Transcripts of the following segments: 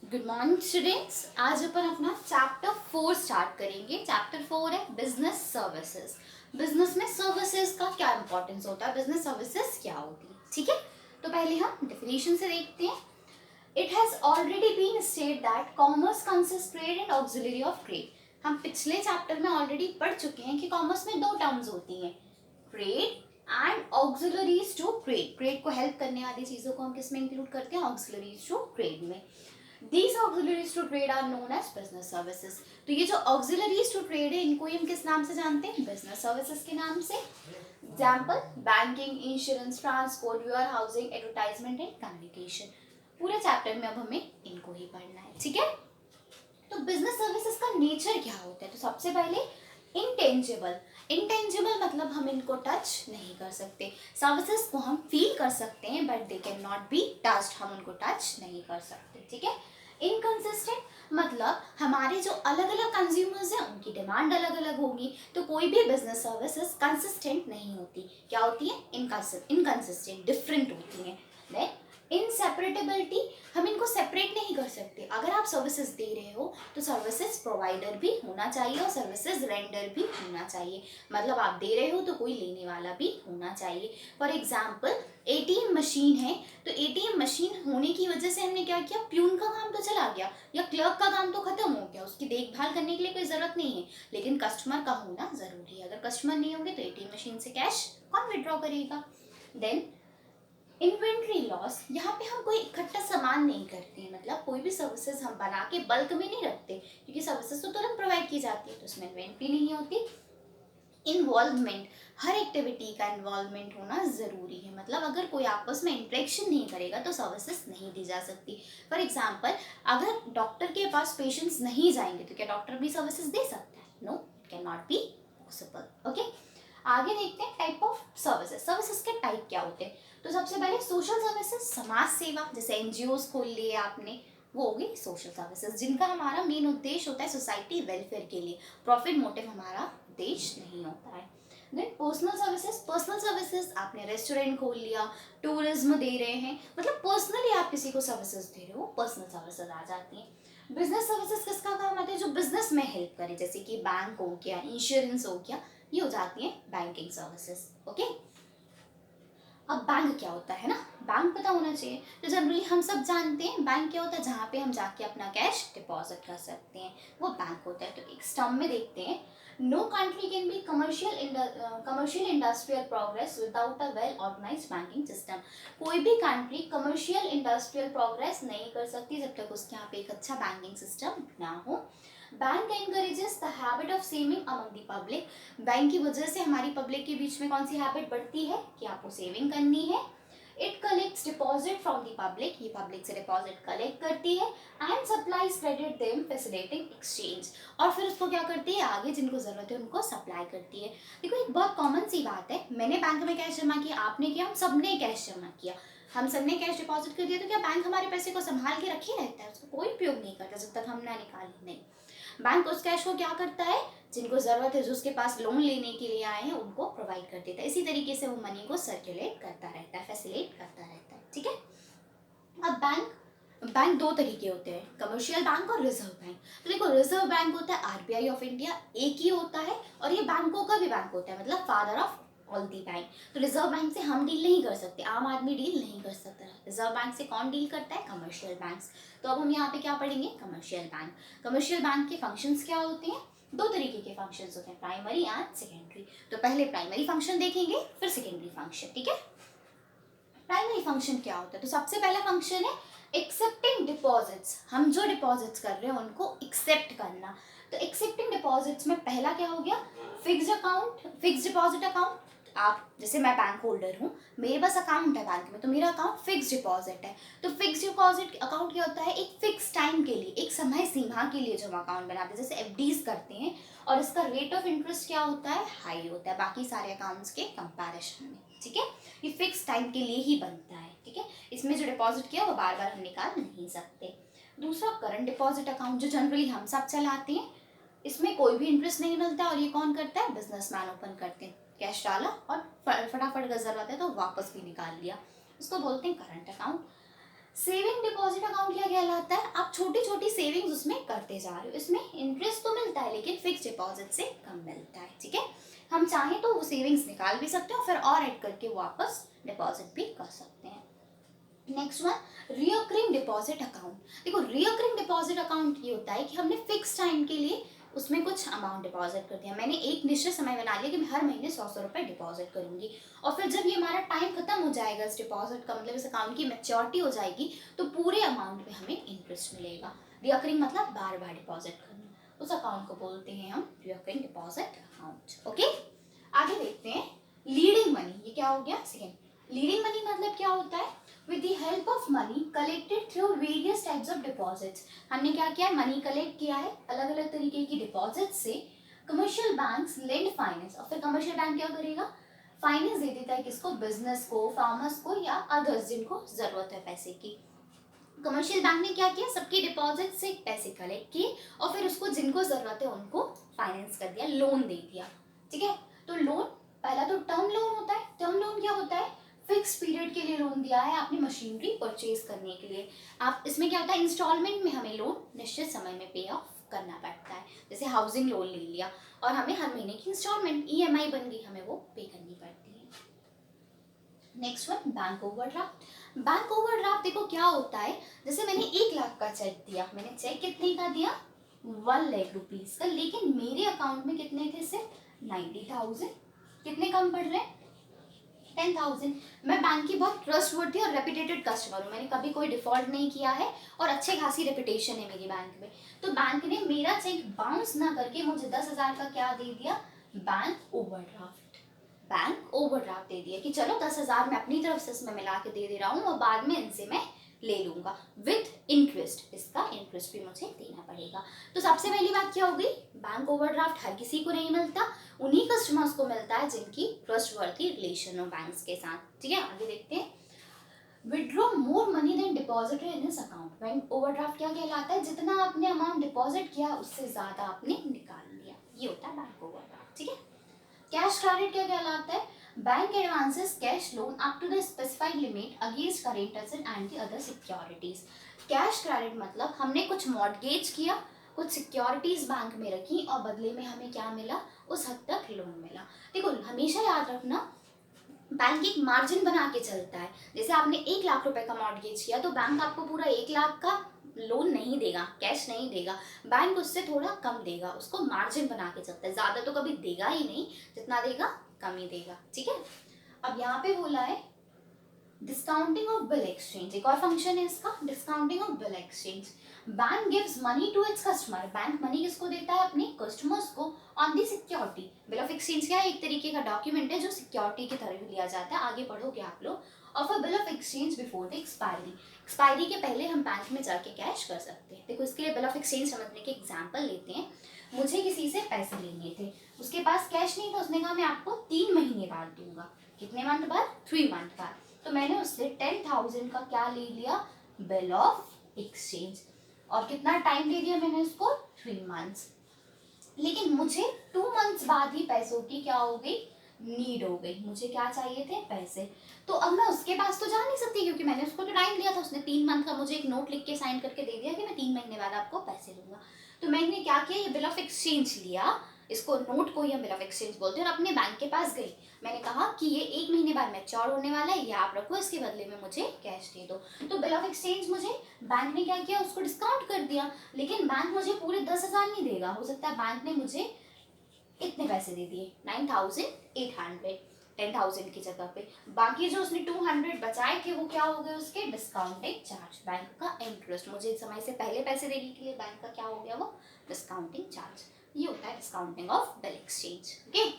Good morning students. आज अपन अपना chapter 4 start करेंगे। चैप्टर 4 है बिजनेस सर्विसेज। बिजनेस में सर्विसेज का क्या इंपॉर्टेंस होता है, बिजनेस सर्विसेज क्या होती है, ठीक है। तो पहले हम डेफिनेशन से देखते हैं। It has already been state that commerce consist trade and auxiliary of trade. हम पिछले चैप्टर में ऑलरेडी पढ़ चुके हैं कि कॉमर्स में दो टर्म्स होती हैं, trade and auxiliaries to trade. Trade को हेल्प करने वाली चीजों को हम किस में इंक्लूड करते हैं, ऑक्सिलरीज टू ट्रेड में। These auxiliaries to trade are known as business services। तो ये जो auxiliaries to trade है, इनको हम किस नाम से जानते हैं, business services के नाम से। Example banking, insurance, transport, warehousing, advertisement and communication. पूरे चैप्टर में अब हमें इनको ही पढ़ना है, ठीक है। तो बिजनेस सर्विसेज का नेचर क्या होता है, तो सबसे पहले इंटेंजिबल। इंटेंजिबल मतलब हम इनको टच नहीं कर सकते। सर्विसेज को हम फील कर सकते हैं but they can not be touched, हम उनको टच नहीं कर सकते, ठीक है। इनकंसिस्टेंट मतलब हमारे जो अलग अलग कंज्यूमर्स हैं उनकी डिमांड अलग अलग होगी, तो कोई भी बिजनेस सर्विसेज कंसिस्टेंट नहीं होती। क्या होती है, इनकंसिस्टेंट, डिफरेंट होती हैं। देन इनसेपरेटेबिलिटी, हम इनको सेपरेट नहीं कर सकते। अगर आप सर्विसेज दे रहे हो तो सर्विसेज प्रोवाइडर भी होना चाहिए और सर्विसेज रेंडर भी होना चाहिए। मतलब आप दे रहे हो तो कोई लेने वाला भी होना चाहिए। फॉर एग्जाम्पल एटीएम मशीन है, तो एटीएम मशीन होने की वजह से हमने क्या किया, प्यून का काम तो चला गया या क्लर्क का काम तो खत्म हो गया, उसकी देखभाल करने के लिए कोई जरूरत नहीं है, लेकिन कस्टमर का होना जरूरी है। अगर कस्टमर नहीं होंगे तो एटीएम मशीन से कैश कौन विड्रॉ करेगा। देन इन्वेंट्री लॉस, यहाँ पे हम कोई इकट्ठा सामान नहीं करते हैं, मतलब कोई भी सर्विसेज हम बना के बल्क में नहीं रखते, क्योंकि सर्विसेज तो तुरंत प्रोवाइड की जाती है तो उसमें इन्वेंट्री नहीं होती। इन्वॉल्वमेंट, हर एक्टिविटी का इन्वॉल्वमेंट होना ज़रूरी है। मतलब अगर कोई आपस में इंटरेक्शन नहीं करेगा तो सर्विसेज नहीं दी जा सकती। फॉर एग्जाम्पल अगर डॉक्टर के पास पेशेंट्स नहीं जाएंगे तो क्या डॉक्टर भी सर्विसेज दे सकता है, no, it can not be possible. Okay, आगे देखते हैं टाइप ऑफ सर्विसेज। सर्विसेज के टाइप क्या होते हैं, तो सबसे पहले सोशल सर्विसेज, समाज सेवा, जैसे एनजीओज खोल लिए आपने, वो होगी सोशल सर्विसेज, जिनका हमारा मेन उद्देश्य होता है सोसाइटी वेलफेयर के लिए, प्रॉफिट मोटिव हमारा उद्देश्य नहीं होता है। Then personal services, personal services आपने रेस्टोरेंट खोल लिया, टूरिज्म दे रहे हैं, मतलब पर्सनली आप किसी को सर्विसेज दे रहे हो, पर्सनल सर्विसेज आ जाती हैं। बिजनेस सर्विसेज किसका काम आता है, जो बिजनेस में हेल्प करे, जैसे कि बैंक हो गया, इंश्योरेंस हो गया, ये हो जाती है बैंकिंग सर्विसेज। ओके, अब बैंक क्या होता है ना, बैंक पता होना चाहिए। तो जनरली हम सब जानते हैं बैंक क्या होता है, जहाँ पे हम जाके अपना कैश डिपॉजिट कर सकते हैं, वो बैंक होता है। तो एक टर्म में देखते हैं, no country can be commercial industrial progress without a well organised banking system. कोई भी कंट्री कमर्शियल इंडस्ट्रियल प्रोग्रेस नहीं कर सकती जब तक उसके यहाँ पे एक अच्छा बैंकिंग सिस्टम ना हो। Bank encourages the habit of saving among the public. Bank की वजह से हमारी पब्लिक के बीच में कौन सी हैबिट बढ़ती है कि आपको सेविंग करनी है। It collects deposit from the public, ये पब्लिक से डिपॉजिट कलेक्ट करती है। And supplies credit them facilitating exchange, और फिर उसको क्या करती है, आगे जिनको जरूरत है उनको सप्लाई करती है। देखो एक बहुत कॉमन सी बात है, मैंने बैंक में कैश जमा किया, आपने किया, हम सब ने कैश जमा किया, हम सब ने कैश डिपॉजिट कर दिया, तो क्या बैंक हमारे पैसे को संभाल के रखे रहता है, उसका कोई उपयोग नहीं करता जब तक हम ना निकालें, नहीं। बैंक उस कैश को क्या करता है, जिनको जरूरत है, जो उसके पास लोन लेने के लिए आए हैं उनको प्रोवाइड कर देता है। इसी तरीके से वो मनी को सर्कुलेट करता रहता है, फैसिलिटेट करता रहता है, ठीक है। अब बैंक दो तरीके होते हैं, कमर्शियल बैंक और रिजर्व बैंक। तो देखो रिजर्व बैंक होता है आरबीआई ऑफ इंडिया, एक ही होता है, और ये बैंकों का भी बैंक होता है, मतलब father of all the bank. तो रिजर्व बैंक से हम डील नहीं कर सकते, आम आदमी डील नहीं कर सकता। रिजर्व बैंक से कौन डील करता है, कमर्शियल बैंक्स। तो अब हम यहाँ पे क्या पढ़ेंगे, कमर्शियल बैंक। कमर्शियल बैंक के फंक्शंस क्या होते हैं, दो तरीके के फंक्शंस होते हैं, प्राइमरी एंड सेकेंडरी। तो पहले प्राइमरी फंक्शन देखेंगे, फिर सेकेंडरी फंक्शन, ठीक है। प्राइमरी फंक्शन क्या होता है, तो सबसे पहला फंक्शन है एक्सेप्टिंग डिपॉजिट्स, हम जो डिपॉजिट्स कर रहे हैं उनको एक्सेप्ट करना। तो एक्सेप्टिंग डिपॉजिट्स में पहला क्या हो गया, fixed account, fixed deposit account. आप जैसे मैं बैंक होल्डर हूँ, मेरे पास अकाउंट है बैंक में, तो मेरा अकाउंट फिक्स्ड डिपॉजिट है। तो फिक्स्ड डिपॉजिट अकाउंट क्या होता है, एक फिक्स टाइम के लिए, एक समय सीमा के लिए जो हम अकाउंट बनाते हैं, जैसे एफडीज करते हैं, और इसका रेट ऑफ इंटरेस्ट क्या होता है, हाई होता है बाकी सारे अकाउंट्स के कंपैरिजन में, ठीक है। ये फिक्स टाइम के लिए ही बनता है, ठीक है। इसमें जो डिपॉजिट किया वो बार बार हम निकाल नहीं सकते। दूसरा करंट डिपॉजिट अकाउंट, जो जनरली हम सब चलाते हैं, इसमें कोई भी इंटरेस्ट नहीं मिलता, और ये कौन करता है, बिजनेसमैन ओपन करते हैं, कैश डाला और फटाफट अगर जरूरत है तो वापस भी निकाल लिया, उसको बोलते हैं current account. Saving deposit account क्या कहलाता है? आप छोटी छोटी सेविंग्स उसमें करते जा रहे हो, इसमें इंटरेस्ट तो मिलता है लेकिन फिक्स डिपॉजिट से कम मिलता है, ठीक है। हम चाहें तो वो सेविंग्स निकाल भी सकते हो, फिर और ऐड करके वापस डिपॉजिट भी कर सकते हैं। Next one, recurring deposit account. देखो रिकरिंग डिपॉजिट अकाउंट ये होता है कि हमने फिक्स टाइम के लिए उसमें कुछ अमाउंट डिपॉजिट कर दिया। मैंने एक निश्चित समय बना लिया कि मैं हर महीने 100 रुपए डिपॉजिट करूंगी, और फिर जब ये हमारा टाइम खत्म हो जाएगा इस डिपॉजिट का, मतलब इस अकाउंट की मैच्योरिटी हो जाएगी, तो पूरे अमाउंट पे हमें इंटरेस्ट मिलेगा। रिकरिंग मतलब बार बार डिपॉजिट करना, उस अकाउंट को बोलते हैं हम रिकरिंग डिपॉजिट अकाउंट। ओके, आगे देखते हैं लीडिंग मनी। ये क्या हो गया? सेकेंड। लीडिंग मनी मतलब क्या होता है? With the help of money collected through various types of deposits. हमने क्या किया है? मनी कलेक्ट किया है अलग अलग तरीके की डिपॉजिट से। कमर्शियल बैंक्स लेंड फाइनेंस, और फिर कमर्शियल बैंक क्या करेगा? फाइनेंस दे देता है किसको? बिजनेस को, फार्मर्स को या अदर्स जिनको जरूरत है पैसे की। कमर्शियल बैंक ने क्या किया? सबके डिपॉजिट से पैसे कलेक्ट किए और फिर उसको जिनको जरूरत है उनको फाइनेंस कर दिया, लोन दे दिया, ठीक है। तो लोन, पहला तो टर्म लोन होता है। टर्म लोन क्या होता है? फिक्स पीरियड के लिए लोन दिया है आपने मशीनरी परचेज करने के लिए। आप इसमें क्या होता है? इंस्टॉलमेंट में हमें लोन निश्चित समय में पे ऑफ करना पड़ता है। जैसे हाउसिंग लोन ले लिया और हमें हर महीने की इंस्टॉलमेंट ईएमआई बन गई, हमें वो पे करनी पड़ती है। Next one, bank overdraft. Bank overdraft देखो क्या होता है? जैसे मैंने 1 लाख का चेक दिया, मैंने चेक कितने का दिया? 1 लाख रुपीज का, लेकिन मेरे अकाउंट में कितने थे? सिर्फ 90,000। कितने कम पड़ रहे हैं? 10,000। मैं बैंक की बहुत ट्रस्टवर्दी और रेपुटेटेड कस्टमर हूँ, मैंने कभी कोई डिफॉल्ट नहीं किया है और अच्छे खासी रेपुटेशन है मेरी बैंक में। तो बैंक ने मेरा चेक बाउंस ना करके मुझे 10,000 का क्या दे दिया? Bank overdraft. बैंक ओवरड्राफ्ट दे दिया कि चलो 10,000 मैं अपनी तरफ से इसमें मिला के दे रहा हूँ और बाद में इनसे मैं ले लूंगा विद इंटरेस्ट। इसका इंटरेस्ट भी मुझे देना पड़ेगा। तो सबसे पहली बात क्या हो गई? बैंक ओवरड्राफ्ट हर किसी को नहीं मिलता, उन्हीं कस्टमर्स को मिलता है जिनकी ट्रस्टवर्थी रिलेशन हो बैंक्स के साथ, ठीक है। आगे देखते हैं, withdraw more money than deposited in this account. Bank overdraft क्या कहलाता है? जितना आपने अमाउंट डिपॉजिट किया उससे ज्यादा आपने निकाल लिया, ये होता है बैंक ओवरड्राफ्ट, ठीक है। कैश क्रेडिट क्या कहलाता है? Bank advances cash loan up to the specified limit against current asset and the other securities. Cash credit मतलब हमने कुछ मॉर्गेज किया, कुछ सिक्योरिटीज बैंक में रखी और बदले में हमें क्या मिला? उस हद तक लोन मिला। देखो हमेशा याद रखना, बैंक एक मार्जिन बना के चलता है। जैसे आपने 1 लाख रुपए का मॉर्गेज किया तो बैंक आपको पूरा 1 लाख का लोन नहीं देगा, कैश नहीं देगा, बैंक उससे थोड़ा कम देगा, उसको मार्जिन बना के चलता है, ज्यादा तो कभी देगा ही नहीं, जितना देगा कम ही देगा, ठीक है। अब यहाँ पे बोला है डिस्काउंटिंग ऑफ बिल एक्सचेंज, एक और फंक्शन है इसका, discounting of bill exchange. Bank gives money to its customer, bank money किसको देता है? अपने कस्टमर्स को, on the security. Bill of exchange क्या है? एक तरीके का डॉक्यूमेंट है जो सिक्योरिटी की तरह भी लिया जाता है, आगे पढ़ोगे आप लोग। Of a bill of exchange before the expiry, expiry के पहले हम बैंक में जाके कैश कर सकते हैं। देखो इसके लिए बिल ऑफ एक्सचेंज समझने के एग्जाम्पल लेते हैं। मुझे किसी से पैसे लेने थे, उसके पास कैश नहीं था, उसने कहा मैं आपको 3 महीने बाद दूंगा। कितने मंथ बाद? 3 मंथ बाद। तो मैंने उससे 10,000 का क्या ले लिया? Bill of exchange. और कितना टाइम दे दिया मैंने उसको? 3 मंथ्स। लेकिन मुझे 2 मंथ्स बाद ही पैसों की क्या हो गई? नीड हो गई, मुझे क्या चाहिए थे? पैसे। तो अब मैं उसके पास तो जा नहीं सकती क्योंकि मैंने उसको तो टाइम दिया था, उसने 3 मंथ का मुझे एक नोट लिख के साइन करके दे दिया कि मैं 3 महीने बाद आपको पैसे दूंगा। तो मैंने क्या किया? ये बिल ऑफ एक्सचेंज लिया, इसको नोट को ही हम बिल ऑफ एक्सचेंज बोलते हैं, और अपने बैंक के पास गई। मैंने कहा कि ये 1 महीने बाद मैच्योर होने वाला है, ये आप रखो, इसके बदले में मुझे कैश दे दो। तो बिल ऑफ एक्सचेंज मुझे बैंक ने क्या किया? उसको डिस्काउंट कर दिया, लेकिन बैंक मुझे पूरे 10,000 नहीं देगा, हो सकता है बैंक ने मुझे इतने पैसे दे दिए 9,800, 10,000 की जगह पे। बाकी जो उसने 200 बचाए थे वो क्या हो गए? उसके डिस्काउंटिंग चार्ज, बैंक का इंटरेस्ट। मुझे समय से पहले पैसे देने के लिए बैंक का क्या हो गया? वो डिस्काउंटिंग चार्ज। ये होता है discounting of bill exchange, okay.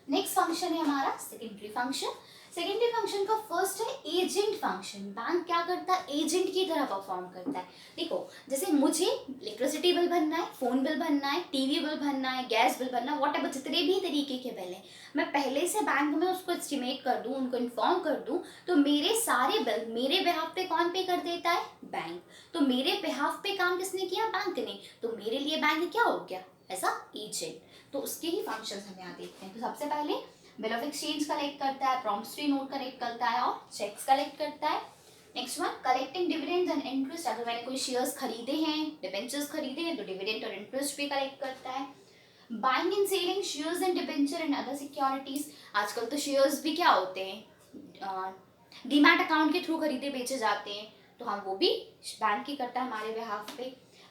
Next function है हमारा सेकेंडरी फंक्शन। सेकेंडरी फंक्शन का फर्स्ट है एजेंट फंक्शन। बैंक क्या करता है? एजेंट की तरह परफॉर्म करता है। देखो जैसे मुझे इलेक्ट्रिसिटी बिल भरना है, फोन बिल भरना है, टीवी बिल भरना है, गैस बिल भरना है, वॉट एवर जितने भी तरीके के बिल है, मैं पहले से बैंक में उसको एस्टिमेट कर दूं, उनको इन्फॉर्म कर दूं, तो मेरे सारे बिल मेरे बिहाफ पे कौन पे कर देता है? बैंक। तो मेरे बिहाफ पे काम किसने किया? बैंक ने। तो मेरे लिए बैंक क्या हो गया? ऐसा एजेंट। तो उसके ही फंक्शंस हम यहाँ देखते हैं। तो सबसे पहले बिल ऑफ एक्सचेंज कलेक्ट करता है, प्रॉमिसरी नोट कलेक्ट करता है और चेक्स कलेक्ट करता है। Next one, collecting dividend and interest. अगर मैंने कोई शेयर्स खरीदे हैं, डिबेंचर्स खरीदे हैं, तो डिविडेंड और इंटरेस्ट भी कलेक्ट करता है। Buying and selling shares and debenture and other securities. आजकल तो शेयर्स भी क्या होते हैं, डीमैट अकाउंट के थ्रू खरीदे बेचे जाते हैं, तो हम वो भी बैंक ही करता है हमारे बिहाफ पे।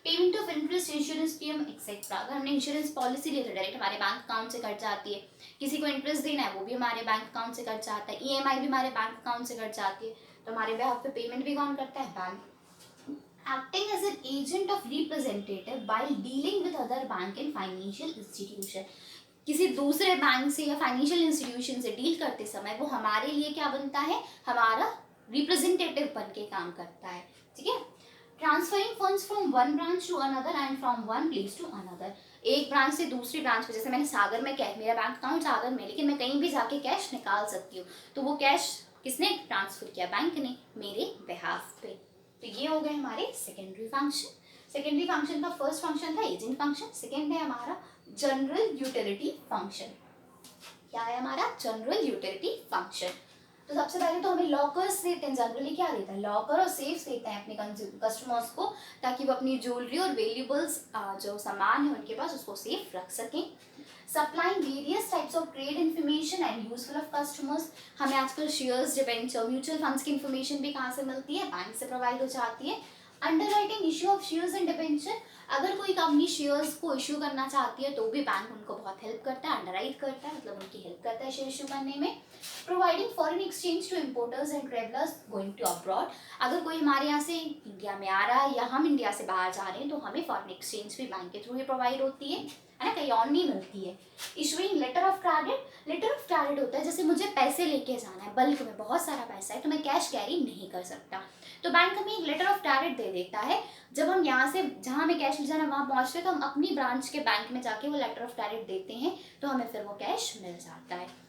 Payment of interest, insurance premium etcetera. अगर हमने इंश्योरेंस पॉलिसी ली तो डायरेक्ट हमारे बैंक अकाउंट से कट जाती है। किसी को इंटरेस्ट देना है वो भी हमारे बैंक अकाउंट से कट जाता है। ईएमआई भी हमारे बैंक अकाउंट से कट जाती है, तो हमारे बिहाफ पे पेमेंट भी कौन करता है, bank. Acting as an agent of representative while dealing with other bank and financial institution। किसी दूसरे बैंक से या फाइनेंशियल इंस्टीट्यूशन से डील करते समय वो हमारे लिए क्या बनता है, हमारा रिप्रेजेंटेटिव बन के काम करता है, ठीक है। Transferring funds from one branch to another and from one place to another. एक ब्रांच से दूसरी ब्रांच पे, जैसे मैंने सागर में कैश, मेरा बैंक अकाउंट सागर में, लेकिन मैं कहीं भी जाके कैश निकाल सकती हूँ, तो वो कैश किसने ट्रांसफर किया, बैंक ने, मेरे बिहाफ पे। तो ये हो गए हमारे सेकेंडरी फंक्शन। सेकेंडरी फंक्शन का फर्स्ट फंक्शन था एजेंट फंक्शन, सेकेंड है हमारा जनरल यूटिलिटी फंक्शन। क्या है हमारा, जनरल यूटिलिटी फंक्शन। तो सबसे पहले तो हमें लॉकर्स देते हैं, जनरली क्या देता है, लॉकर और सेफ्स देते हैं अपने कस्टमर्स को, ताकि वो अपनी ज्वेलरी और वैल्यूबल्स जो सामान है उनके पास उसको सेफ रख सकें। Supplying various types of trade information and useful of customers. हमें आजकल शेयर्स, डिबेंचर, म्यूचुअल फंड्स की इन्फॉर्मेशन भी कहाँ से मिलती है, बैंक से प्रोवाइड हो जाती है। Underwriting issue of shares and debenture. अगर कोई कंपनी शेयर्स को इशू करना चाहती है तो भी बैंक उनको बहुत हेल्प करता है, अंडरराइट करता है, मतलब उनकी हेल्प करता है शेयर इशू करने में। Providing foreign exchange to importers and travellers going to abroad. अगर कोई हमारे यहाँ से इंडिया में आ रहा है या हम इंडिया से बाहर जा रहे हैं तो हमें फॉरेन एक्सचेंज भी बैंक के थ्रू ही प्रोवाइड होती है ना, कहीं और नहीं मिलती है। Issuing letter of credit. Letter of credit होता है जैसे मुझे पैसे लेके जाना है, बल्क में बहुत सारा पैसा है तो मैं कैश कैरी नहीं कर सकता, तो बैंक हमें एक लेटर ऑफ क्रेडिट दे देता है। जब हम यहाँ से जहाँ हमें कैश ले जाना है वहाँ पहुँचते हैं तो हम अपनी ब्रांच के बैंक में जाके वो लेटर ऑफ क्रेडिट देते हैं, तो हमें फिर वो कैश मिल जाता है।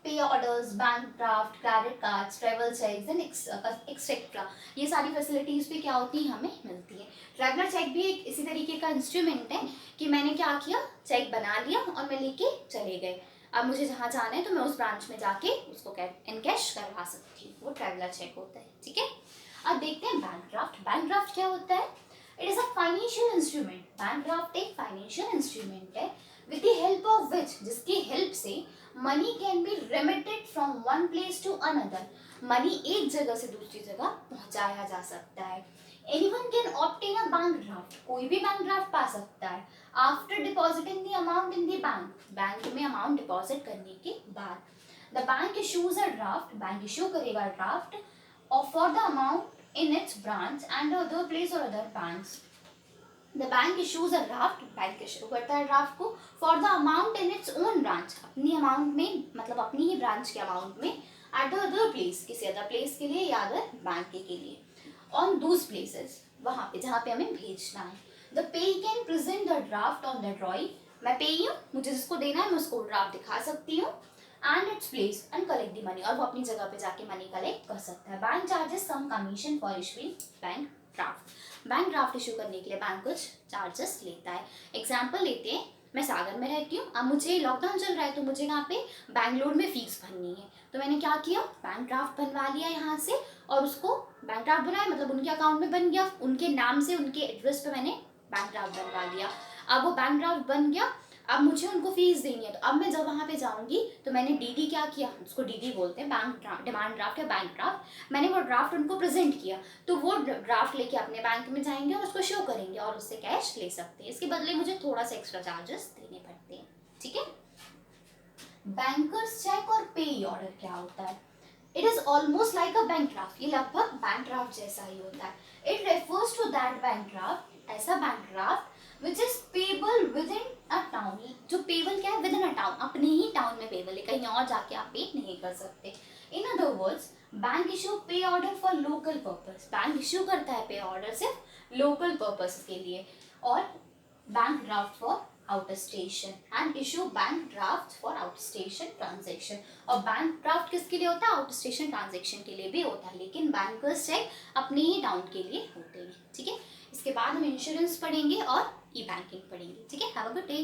Pay orders, bank draft, credit cards, travel cheques and etcetera, ये सारी फैसिलिटीज भी क्या होती हैं, हमें मिलती है। ट्रैवलर चेक भी एक इसी तरीके का इंस्ट्रूमेंट है कि मैंने क्या किया, चेक बना लिया और मैं लेके चले गए, अब मुझे जहाँ जाना है तो मैं उस ब्रांच में जाके उसको इनकैश करवा सकती हूँ, वो ट्रैवलर चेक होता है, ठीक है। अब देखते हैं बैंक ड्राफ्ट। बैंक ड्राफ्ट क्या होता है, it is a financial instrument. Bank draft एक फाइनेंशियल इंस्ट्रूमेंट है with the help of which, जिसकी हेल्प से money can be remitted from one place to another, money एक जगह से दूसरी जगह पहुंचाया जा सकता है। Anyone can obtain a bank draft, कोई भी बैंक ड्राफ्ट पा सकता है after depositing the amount in the bank, bank में अमाउंट डिपॉजिट करने के बाद। The bank issues a draft, bank issue करेगा ड्राफ्ट और for the amount in its branch and other place or other banks. The bank issues a draft, bank issue करता है draft को for the amount in its own branch, अपनी amount में, मतलब अपनी ही ब्रांच के अमाउंट में, एट द अदर प्लेस, किसी अदर प्लेस के लिए या अदर बैंक के लिए, ऑन दूस प्लेसेस, वहाँ पे जहाँ पे हमें भेजना है। The pay can present the draft on the drawing, मैं पे हूँ, मुझे जिसको देना है मैं उसको ड्राफ्ट दिखा सकती हूँ, and its place and collect the money, और वो अपनी जगह पे जाके मनी कलेक्ट कर सकता है। Bank charges some commission for issuing bank draft, bank draft issue करने के लिए बैंक कुछ चार्जेस लेता है। एग्जाम्पल लेते हैं, मैं सागर में रहती हूँ, अब मुझे लॉकडाउन चल रहा है तो मुझे यहाँ पे बैंगलोर में फीस भरनी है, तो मैंने क्या किया, बैंक ड्राफ्ट बनवा लिया यहाँ से, और उसको बैंक ड्राफ्ट बनाया, मतलब उनके अकाउंट में बन गया, उनके नाम से उनके एड्रेस पे मैंने बैंक ड्राफ्ट बनवा लिया। अब वो बैंक ड्राफ्ट बन गया, अब मुझे उनको फीस देनी है, तो अब मैं जब वहाँ पे जाऊँगी तो मैंने डीडी क्या किया, उसको डीडी बोलते हैं, बैंक ड्राफ्ट, डिमांड ड्राफ्ट या बैंक ड्राफ्ट, मैंने वो ड्राफ्ट उनको प्रेजेंट किया, तो वो ड्राफ्ट लेके अपने बैंक में जाएंगे और उसको शो करेंगे और उससे कैश ले सकते हैं। इसके बदले मुझे थोड़ा सा एक्स्ट्रा चार्जेस देने पड़ते हैं, ठीक है। बैंकर्स चेक और पे ऑर्डर क्या होता है, it is almost like a bank draft, ये लगभग बैंक ड्राफ्ट जैसा ही होता है। It refers to that bank draft, ऐसा bank draft which is payable within a town, जो पेबल क्या है, विद इन अ टाउन, अपने ही टाउन में पेबल है, कहीं और जाके आप पे नहीं कर सकते। In other words, bank issue pay order for local purpose, bank issue करता है पे ऑर्डर सिर्फ लोकल पर्पस के लिए, और bank draft for out station, and issue bank draft for out station transaction. और बैंक ड्राफ्ट किसके लिए होता है, आउट स्टेशन ट्रांजेक्शन के लिए भी होता है, लेकिन बैंकर्स चेक अपने ही टाउन के लिए होते हैं, ठीक है। इसके बाद हम इंश्योरेंस पढ़ेंगे और ई बैंकिंग पढ़ेंगे, ठीक है। Have a good day.